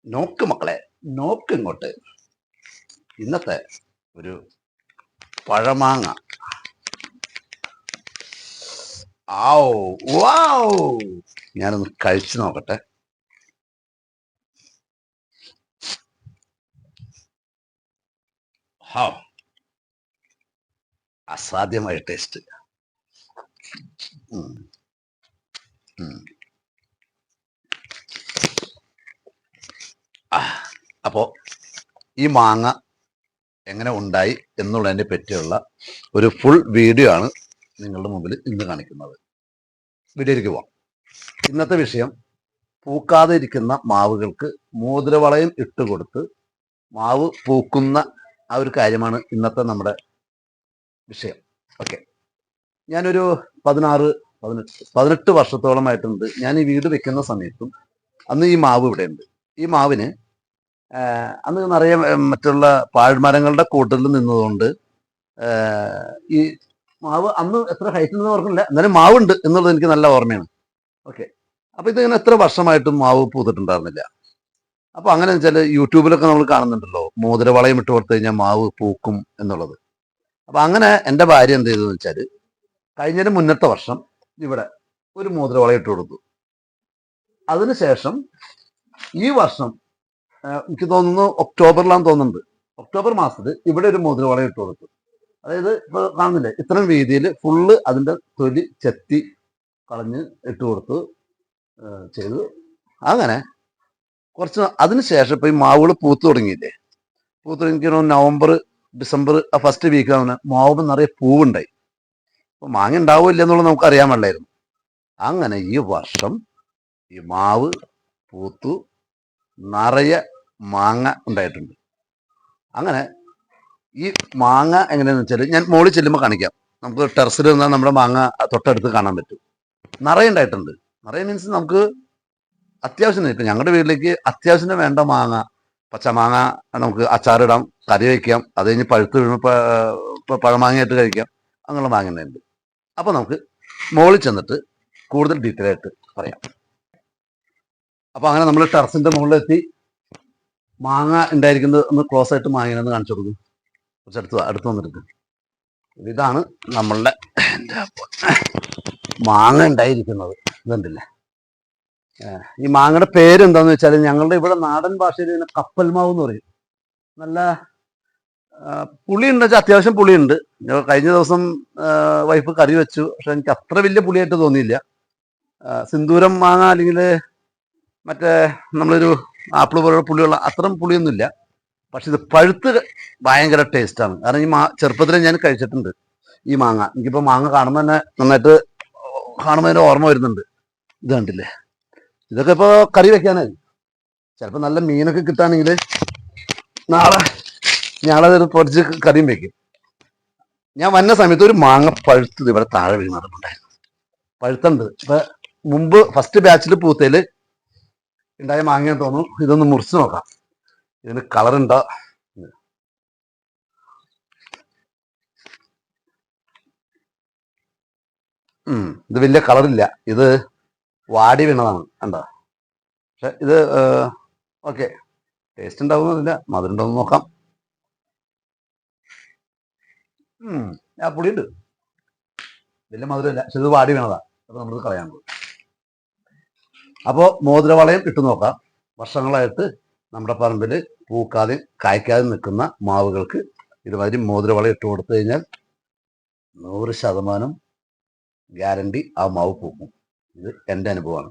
നോക്ക് മക്കളെ, നോക്ക് ഇങ്ങോട്ട്. ഇന്നത്തെ ഒരു പഴമാങ്ങ. ആവൂ, വാവ്. ഞാനൊന്ന് കഴിച്ചു നോക്കട്ടെ. അസാധ്യമായ ടേസ്റ്റ്. അപ്പോൾ ഈ മാങ്ങ എങ്ങനെ ഉണ്ടായി എന്നുള്ളതിനെ പറ്റിയുള്ള ഒരു ഫുൾ വീഡിയോ ആണ് നിങ്ങളുടെ മുമ്പിൽ ഇന്ന് കാണിക്കുന്നത്. വീഡിയോയിലേക്ക് പോവാം. ഇന്നത്തെ വിഷയം പൂക്കാതെ ഇരിക്കുന്ന മാവുകൾക്ക് മോതിരവളയം ഇട്ടുകൊടുത്ത് മാവ് പൂക്കുന്ന ആ ഒരു കാര്യമാണ് ഇന്നത്തെ നമ്മുടെ വിഷയം. ഓക്കെ, ഞാനൊരു 18 വർഷത്തോളമായിട്ടുണ്ട് ഞാൻ ഈ വീട് വെക്കുന്ന സമയത്തും. അന്ന് ഈ മാവ് ഇവിടെ ഉണ്ട്. ഈ മാവിന് അന്ന് നിറയെ മറ്റുള്ള പാഴ്മരങ്ങളുടെ കൂട്ടിൽ നിന്നതുകൊണ്ട് ഈ മാവ് അന്ന് എത്ര ഹൈറ്റ് ഉണ്ടെന്ന് ഓർക്കുന്നില്ല, എന്നാലും മാവുണ്ട് എന്നുള്ളത് എനിക്ക് നല്ല ഓർമ്മയാണ്. ഓക്കെ, അപ്പൊ ഇതിങ്ങനെ എത്ര വർഷമായിട്ടും മാവ് പൂത്തിട്ടുണ്ടായിരുന്നില്ല. അപ്പൊ അങ്ങനെ വെച്ചാൽ യൂട്യൂബിലൊക്കെ നമ്മൾ കാണുന്നുണ്ടല്ലോ, മോതിരവളയം ഇട്ട് കൊടുത്തു കഴിഞ്ഞാൽ മാവ് പൂക്കും എന്നുള്ളത്. അപ്പൊ അങ്ങനെ എൻ്റെ ഭാര്യ എന്ത് ചെയ്തതെന്ന് വെച്ചാൽ കഴിഞ്ഞതിന് മുന്നത്തെ വർഷം ഇവിടെ ഒരു മോതിരവളയം ഇട്ട് കൊടുത്തു. അതിനുശേഷം ഈ വർഷം എനിക്ക് തോന്നുന്നു ഒക്ടോബറിലാന്ന് തോന്നുന്നുണ്ട്, ഒക്ടോബർ മാസത്തിൽ ഇവിടെ ഒരു മോതിരവളയം ഇട്ട് കൊടുത്തു. അതായത് ഇപ്പൊ കാണുന്നില്ലേ, ഇത്രയും രീതിയിൽ ഫുള്ള് അതിന്റെ തൊലി ചെത്തി കളഞ്ഞ് ഇട്ട് കൊടുത്തു ചെയ്തു. അങ്ങനെ കുറച്ച് അതിനുശേഷം ഇപ്പൊ ഈ മാവുകൾ പൂത്തു തുടങ്ങിയില്ലേ, പൂത്തു തുടങ്ങി നവംബർ ഡിസംബർ ആ ഫസ്റ്റ് വീക്കാണ് മാവ് നിറയെ പൂവുണ്ടായി. അപ്പൊ മാങ്ങ ഉണ്ടാവില്ല എന്നുള്ളത് നമുക്ക് അറിയാൻ പാടില്ലായിരുന്നു. അങ്ങനെ ഈ വർഷം ഈ മാവ് പൂത്തു നിറയെ മാങ്ങ ഉണ്ടായിട്ടുണ്ട്. അങ്ങനെ ഈ മാങ്ങ എങ്ങനെയാന്ന് വെച്ചാൽ ഞാൻ മുകളിൽ ചെല്ലുമ്പോൾ കാണിക്കാം. നമുക്ക് ടെറസിൽ നിന്നാൽ നമ്മുടെ മാങ്ങ തൊട്ടടുത്ത് കാണാൻ പറ്റും. നിറയെ ഉണ്ടായിട്ടുണ്ട്. നിറയെ മീൻസ് നമുക്ക് അത്യാവശ്യം, ഇപ്പം ഞങ്ങളുടെ വീട്ടിലേക്ക് അത്യാവശ്യത്തിന് വേണ്ട മാങ്ങ, പച്ചമാങ്ങ നമുക്ക് അച്ചാറിടാം, കറി വയ്ക്കാം, അത് കഴിഞ്ഞ് പഴുത്ത് വീഴുമ്പോൾ പഴമാങ്ങയായിട്ട് കഴിക്കാം, അങ്ങനെയുള്ള മാങ്ങ ഉണ്ട്. അപ്പോൾ നമുക്ക് മുകളിൽ ചെന്നിട്ട് കൂടുതൽ ഡീറ്റെയിൽ ആയിട്ട് പറയാം. അപ്പോൾ അങ്ങനെ നമ്മൾ ടെറസിൻ്റെ മുകളിലെത്തി മാങ്ങ ഉണ്ടായിരിക്കുന്നത് ഒന്ന് ക്ലോസ് ആയിട്ട് മാങ്ങ കാണിച്ചു കൊടുക്കും. കുറച്ച് അടുത്ത് വന്നിട്ട് ഇതാണ് നമ്മളുടെ മാങ്ങ ഉണ്ടായിരിക്കുന്നത്. ഇതുണ്ടല്ലേ, ഈ മാങ്ങയുടെ പേര് എന്താന്ന് വെച്ചാൽ ഞങ്ങളുടെ ഇവിടെ നാടൻ ഭാഷയിൽ ഇതിനെ കപ്പൽ മാവ് എന്ന് പറയും. നല്ല പുളിയുണ്ട് വെച്ചാൽ അത്യാവശ്യം പുളിയുണ്ട്. കഴിഞ്ഞ ദിവസം വൈഫ് കറി വെച്ചു, പക്ഷെ എനിക്ക് അത്ര വലിയ പുളിയായിട്ട് തോന്നിയില്ല. സിന്ദൂരം മാങ്ങ അല്ലെങ്കിൽ മറ്റേ നമ്മളൊരു ആപ്പിൾ പോലുള്ള പുളിയുള്ള അത്രയും പുളിയൊന്നുമില്ല. പക്ഷെ ഇത് പഴുത്ത് ഭയങ്കര ടേസ്റ്റാണ്. കാരണം ഈ ചെറുപ്പത്തിൽ ഞാൻ കഴിച്ചിട്ടുണ്ട് ഈ മാങ്ങ. എനിക്കിപ്പോൾ മാങ്ങ കാണുമ്പോൾ തന്നെ നന്നായിട്ട് കാണുമ്പോൾ അതിൻ്റെ ഓർമ്മ വരുന്നുണ്ട്. ഇത് കണ്ടില്ലേ, ഇതൊക്കെ ഇപ്പോൾ കറി വെക്കാനായി. ചിലപ്പോൾ നല്ല മീനൊക്കെ കിട്ടുകയാണെങ്കിൽ നാളെ ഞങ്ങളത് പൊടിച്ച് കറിയും വെക്കും. ഞാൻ വന്ന സമയത്ത് ഒരു മാങ്ങ പഴുത്തത് ഇവിടെ താഴെ വീണതുണ്ടായിരുന്നു. പഴുത്തുണ്ട്. ഇപ്പം മുമ്പ് ഫസ്റ്റ് ബാച്ചിൽ പൂത്തയിൽ ഉണ്ടായ മാങ്ങയെന്ന് തോന്നുന്നു. ഇതൊന്ന് മുറിച്ച് നോക്കാം, ഇതിന് കളറുണ്ടോ. ഇത് വലിയ കളറില്ല, ഇത് വാടി വീണതാണ് കണ്ടോ. പക്ഷെ ഇത് ഓക്കെ, ടേസ്റ്റ് ഉണ്ടാവുന്നില്ല, മധുരം ഉണ്ടോന്ന് നോക്കാം. ആ പുളിയുണ്ട്, വലിയ മധുരമില്ല, പക്ഷെ ഇത് വാടി വീണതാ. അപ്പൊ നമ്മൾ കളയാൻ പോകും. അപ്പോൾ മോതിരവളയം ഇട്ട് നോക്കാം. വർഷങ്ങളായിട്ട് നമ്മുടെ പറമ്പിൽ പൂക്കാതെ കായ്ക്കാതെ നിൽക്കുന്ന മാവുകൾക്ക് ഇതുമാതിരി മോതിരവളയം ഇട്ട് കൊടുത്തു കഴിഞ്ഞാൽ 100% ഗ്യാരണ്ടി ആ മാവ് പൂക്കും. ഇത് എൻ്റെ അനുഭവമാണ്.